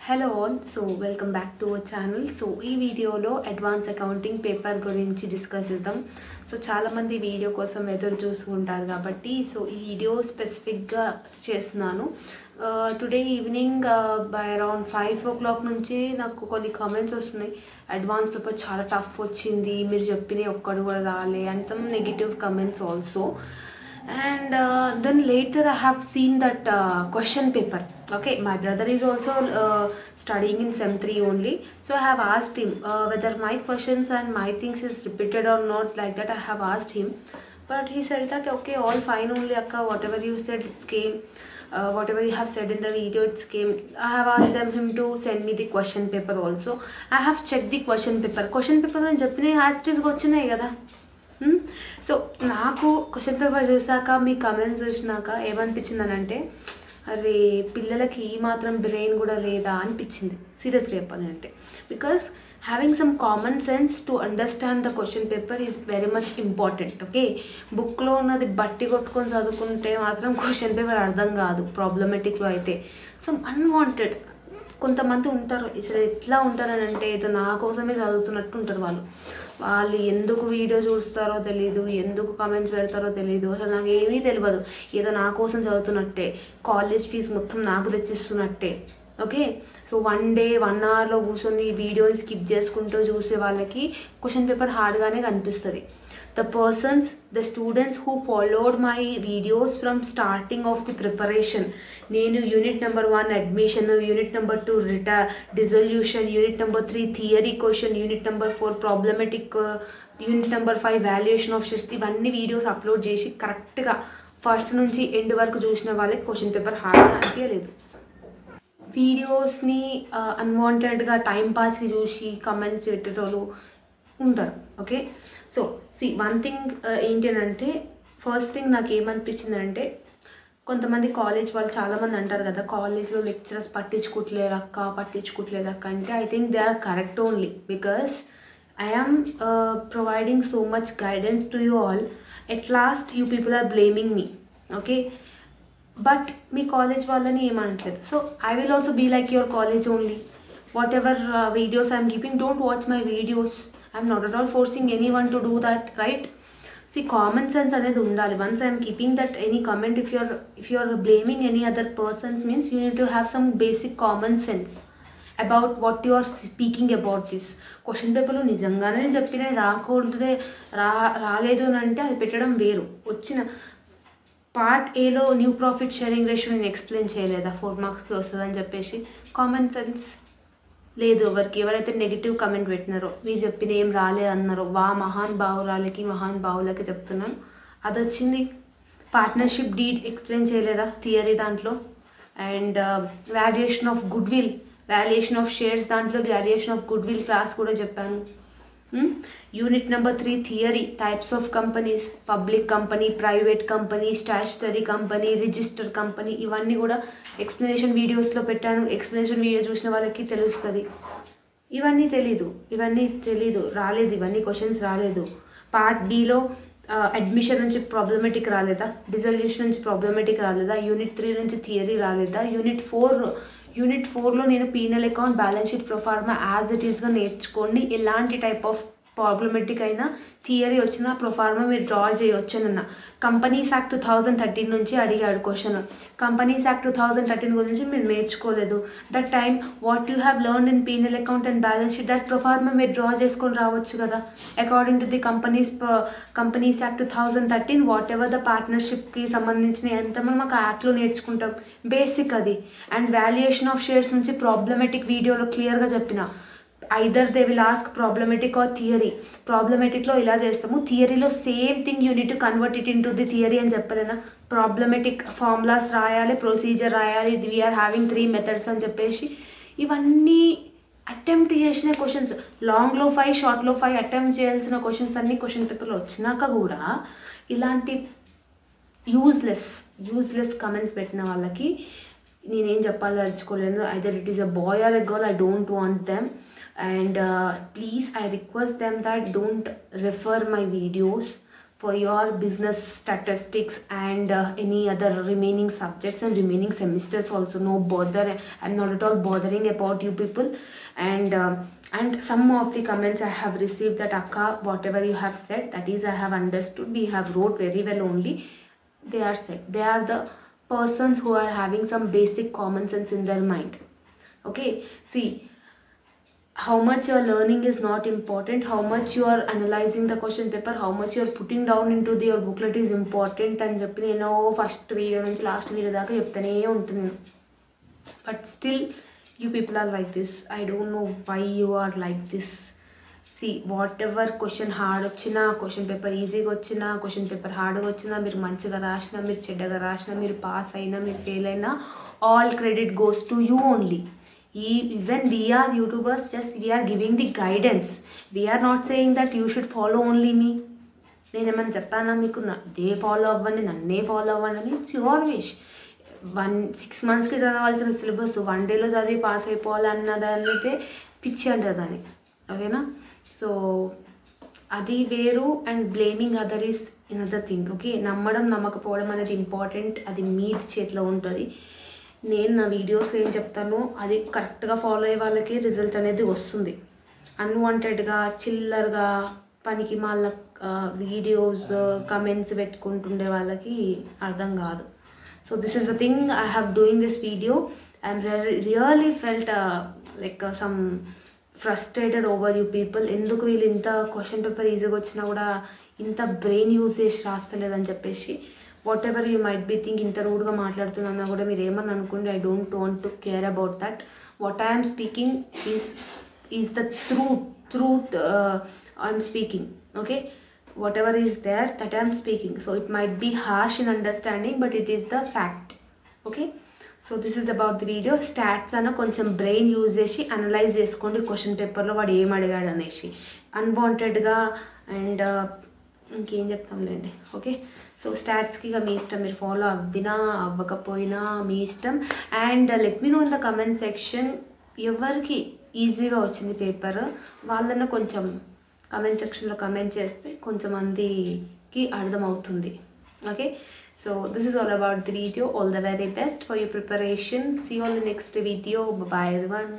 Hello all, so welcome back to our channel. So ఈ వీడియోలో advance accounting paper గురించి discuss చేద్దాం. So చాలా మంది వీడియో కోసం ఎదురు చూస్తుంటారు కాబట్టి సో ఈ వీడియో స్పెసిఫిక్గా చేస్తున్నాను. Today evening by around 5 o'clock నుంచి నాకు కొన్ని కామెంట్స్ వస్తున్నాయి. అడ్వాన్స్ పేపర్ చాలా టఫ్ వచ్చింది, మీరు చెప్పిన ఒక్కడు కూడా రాలే, and some negative comments also. And then later I have seen that question paper. Okay, my brother is also studying in sem 3 only, so I have asked him whether my questions and my things is repeated or not. Like that I have asked him, but he said that okay, all fine only akka, whatever you said it's came, whatever you have said in the video it's came. I have asked him to send me the question paper also. I have checked the question paper అని చెప్పిన యాక్టివ్స్గా వచ్చినాయి కదా. So నాకు question paper చూసాక మీ comments చూసినాక ఏమనిపించిందనంటే అరే పిల్లలకి ఈ మాత్రం బ్రెయిన్ కూడా లేదా అనిపించింది సీరియస్లీ చెప్పాలంటే. Because having some common sense to understand the question paper is very much important. Okay, బుక్లో ఉన్నది బట్టి కొట్టుకొని చదువుకుంటే మాత్రం క్వశ్చన్ పేపర్ అర్థం కాదు. ప్రాబ్లమెటిక్లో అయితే సమ్ అన్వాంటెడ్ కొంతమంది ఉంటారు. అసలు ఎట్లా ఉంటారని అంటే ఏదో నా కోసమే చదువుతున్నట్టు ఉంటారు. వాళ్ళు ఎందుకు వీడియో చూస్తారో తెలీదు, ఎందుకు కామెంట్స్ పెడతారో తెలీదు, అసలు నాకు ఏమీ తెలియదు. ఏదో నా కోసం చదువుతున్నట్టే, కాలేజ్ ఫీజు మొత్తం నాకు తెచ్చిస్తున్నట్టే. ఓకే, సో 1 day 1 hourలో కూర్చొని వీడియోని స్కిప్ చేసుకుంటూ చూసే వాళ్ళకి క్వశ్చన్ పేపర్ హార్డ్గానే కనిపిస్తుంది. The students who followed my videos from starting of the preparation, నేను unit number 1 admission, unit number 2 dissolution, unit number 3 theory question, unit number 4 problematic, unit number 5 valuation of shares, ఇవన్నీ videos upload చేసి కరెక్ట్గా first నుంచి end వరకు చూసిన వాళ్ళకి question paper హార్డ్గా అనిపించలేదు. వీడియోస్ని అన్వాంటెడ్గా టైంపాస్కి చూసి కమెంట్స్ పెట్టేటోళ్ళు ఉంటారు. ఓకే, సో వన్ థింగ్ ఏంటి అంటే ఫస్ట్ థింగ్ నాకు ఏమనిపించిందంటే కొంతమంది కాలేజ్ వాళ్ళు చాలామంది అంటారు కదా కాలేజ్లో లెక్చరర్స్ పట్టించుకోవట్లేదక్క అంటే I think they are correct only because I am providing so much guidance to you all. At last you people are blaming me. Okay, but మీ కాలేజ్ వాళ్ళని ఏమనట్లేదు. So I will also be like your college only. Whatever videos I am keeping, don't watch my videos. I am not at all forcing anyone to do that, right? See, common sense అనేది ఉండాలి. Once I am keeping that any comment, if you are blaming any other persons means you need to have some basic common sense about what you are speaking about this. Question పేపర్లో నిజంగానే చెప్పిన రాకూడదే రాలేదు అని అంటే అది పెట్టడం వేరు. వచ్చిన పార్ట్ ఏలో న్యూ ప్రాఫిట్ షేరింగ్ రేషియో నేను ఎక్స్ప్లెయిన్ చేయలేదా 4 marksకి వస్తుందని చెప్పేసి. కామన్ సెన్స్ లేదు ఎవరైతే నెగిటివ్ కమెంట్ పెట్టినారో, మీరు చెప్పిన ఏం రాలేదు అన్నారో మహాన్ బావులకి చెప్తున్నాను. అది వచ్చింది. పార్ట్నర్షిప్ డీడ్ ఎక్స్ప్లెయిన్ చేయలేదా థియరీ దాంట్లో, and valuation of goodwill, valuation of shares దాంట్లో valuation of goodwill class కూడా చెప్పాను. Unit number 3 theory, types of companies, public company, private company, statutory company, registered company, ఇవన్నీ కూడా explanation వీడియోస్లో పెట్టాను. Explanation video చూసిన వాళ్ళకి తెలుస్తుంది. ఇవన్నీ తెలీదు రాలేదు, ఇవన్నీ క్వశ్చన్స్ రాలేదు. పార్ట్ బిలో అడ్మిషన్ నుంచి ప్రాబ్లమెటిక్ రాలేదా, డిజల్యూషన్ నుంచి ప్రాబ్లమెటిక్ రాలేదా, యూనిట్ 3 నుంచి థియరీ రాలేదా, యూనిట్ 4లో నేను penal account, balance sheet, proforma as it ఈస్గా నేర్చుకోండి. ఎలాంటి టైప్ ఆఫ్ ప్రాబ్లమెటిక్ అయినా థియరీ వచ్చిన ప్రొఫార్మా మీరు డ్రా చేయొచ్చు అన్న. కంపెనీస్ యాక్ట్ 2013 నుంచి అడిగాడు క్వశ్చన్. కంపెనీస్ యాక్ట్ 2013 గురించి మీరు నేర్చుకోలేదు. That time what you have learn in final account and balance sheet, that proforma మీరు డ్రా చేసుకొని రావచ్చు కదా. According to the companies act 2013 whatever the పార్ట్నర్షిప్కి సంబంధించిన ఎంత మనం ఒక యాక్ట్లో నేర్చుకుంటాం, బేసిక్ అది. అండ్ వాల్యుయేషన్ ఆఫ్ షేర్స్ నుంచి ప్రాబ్లమెటిక్ వీడియోలో క్లియర్గా చెప్పిన. Either they will ask problematic or theory. ప్రాబ్లమెటిక్లో ఇలా చేస్తాము, థియరీలో same thing you need to convert it in to the theory అని చెప్పలేనా. ప్రాబ్లమెటిక్ ఫార్ములాస్ రాయాలి, ప్రొసీజర్ రాయాలి, వీఆర్ హ్యావింగ్ 3 methods అని చెప్పేసి ఇవన్నీ అటెంప్ట్ చేసిన క్వశ్చన్స్. లాంగ్లో 5, షార్ట్లో 5 అటెంప్ట్ చేయాల్సిన క్వశ్చన్స్ అన్నీ క్వశ్చన్ పేపర్లో వచ్చినాక కూడా ఇలాంటి యూజ్లెస్ కమెంట్స్ పెట్టిన వాళ్ళకి నేనేం చెప్పాలనుకోలేను. Either it is a boy or a girl, I don't want them. And please I request them that don't refer my videos for your business statistics and any other remaining subjects and remaining semesters also. No bother, I'm not at all bothering about you people. And some of the comments I have received that akka, whatever you have said, that is I have understood, we have wrote very well only. They are said, they are the persons who are having some basic common sense in their mind. Okay, see, how much you are learning is not important, how much you are analyzing the question paper, how much you are putting down into your booklet is important అని చెప్పి నేను first video నుంచి last video దాకా చెప్తానే ఉంటున్నాను. But still you people are like this. I don't know why you are like this. See whatever question hard వచ్చినా, question paper ఈజీగా వచ్చినా, క్వశ్చన్ పేపర్ హార్డ్గా వచ్చినా, మీరు మంచిగా రాసినా, మీరు చెడ్డగా రాసినా, మీరు పాస్ అయినా, మీరు ఫెయిల్ అయినా, all credit goes to you only. Even we are YouTubers, just we are giving the guidance. We are not saying that you should follow only me. నేను ఏమైనా చెప్పానా మీకు దే ఫాలో అవ్వండి, నన్నే ఫాలో అవ్వండి అని? It's your wish. 6 monthsకి చదవాల్సిన syllabus 1 dayలో చదివి పాస్ అయిపోవాలి అన్నదాన్ని అయితే పిచ్చి అంటారు దాన్ని. ఓకేనా? సో అది వేరు, and blaming other is another thing. Okay, నమ్మడం నమ్మకపోవడం అనేది ఇంపార్టెంట్, అది మీ చేతిలో ఉంటుంది. నేను నా వీడియోస్ ఏం చెప్తానో అది కరెక్ట్గా ఫాలో అయ్యే వాళ్ళకి రిజల్ట్ అనేది వస్తుంది. అన్వాంటెడ్గా చిల్లర్గా పనికి మాల వీడియోస్ కమెంట్స్ పెట్టుకుంటుండే వాళ్ళకి అర్థం కాదు. So this is the thing I have doing this video. I'm really felt like some frustrated over you people. ఎందుకు వీళ్ళు ఇంత క్వశ్చన్ పేపర్ ఈజీగా వచ్చినా కూడా ఇంత బ్రెయిన్ యూజ్ చేసి రాస్తలేదని చెప్పేసి. Whatever you might be think, ఇంత రూడ్గా మాట్లాడుతున్నా కూడా మీరు ఏమని అనుకోండి. I don't want to care about that. What I'm speaking is the truth I'm speaking. Okay, whatever is there that I'm speaking. So it might be harsh in understanding, but it is the fact. Okay, so this is about the video. Stats అన్న కొంచెం brain use చేసి analyse చేసుకోండి question పేపర్లో వాడు ఏం అడిగాడు అనేసి. అన్వాంటెడ్గా and ఇంకేం చెప్తాంలేండి. ఓకే, సో స్టాట్స్కి ఇక మీ ఇష్టం, మీరు ఫాలో అవ్వినా అవ్వకపోయినా మీ ఇష్టం. And let me know in the comment section ఎవరికి ఈజీగా వచ్చింది పేపర్ వాళ్ళన్న కొంచెం కమెంట్ సెక్షన్లో కమెంట్ చేస్తే కొంచెం మందికి అర్థమవుతుంది. Okay, so this is all about the video. All the very best for your preparation. See all the next video. Bye everyone.